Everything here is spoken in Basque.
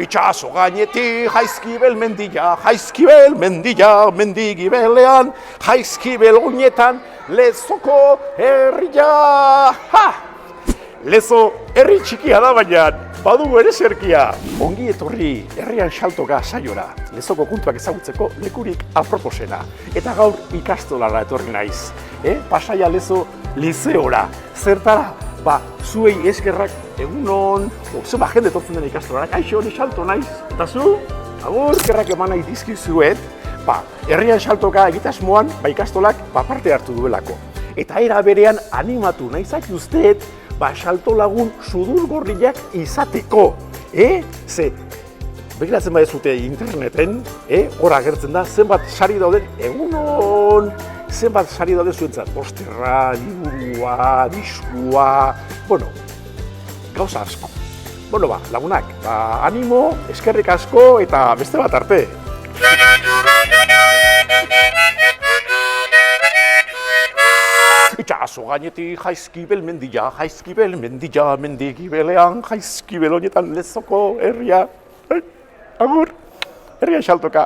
Itxaso gainetik jaizkibel mendia, mendigibelean, jaizkibel oinetan, Lezoko herria. Ha! Lezo herri txikia da baina, badu ere zerkia. Ongi etorri herrian saltoka saiora. Lezoko kontuak ezagutzeko lekurik aproposena. Eta gaur ikastolara etorri naiz. Pasaia Lezo lizeora. Zertara? Zuei eskerrak egunon, zeba jende etortzen den ikastolara. Kaixo, ni salto naiz. Eta zu? Agur, eskerrak eman nahi dizkizuet. Herrian saltoka egitasmoan, ikastolak parte hartu duelako. Eta era berean animatu nahi zaituzteet, salto lagun sudurgorriak izateko. Ze, begiratzen badezute interneten, hor agertzen da, zenbat sari dauden, egunon, zenbat sari dauden zuentzat. Posterra, liburua, diskua, gauza asko. Lagunak, animo, eskerrik asko eta beste bat arte. Itxaso gainetik jaizkibel mendia, mendigibelean, jaizkibel honetan Lezoko herria. Agur, herrian saltoka.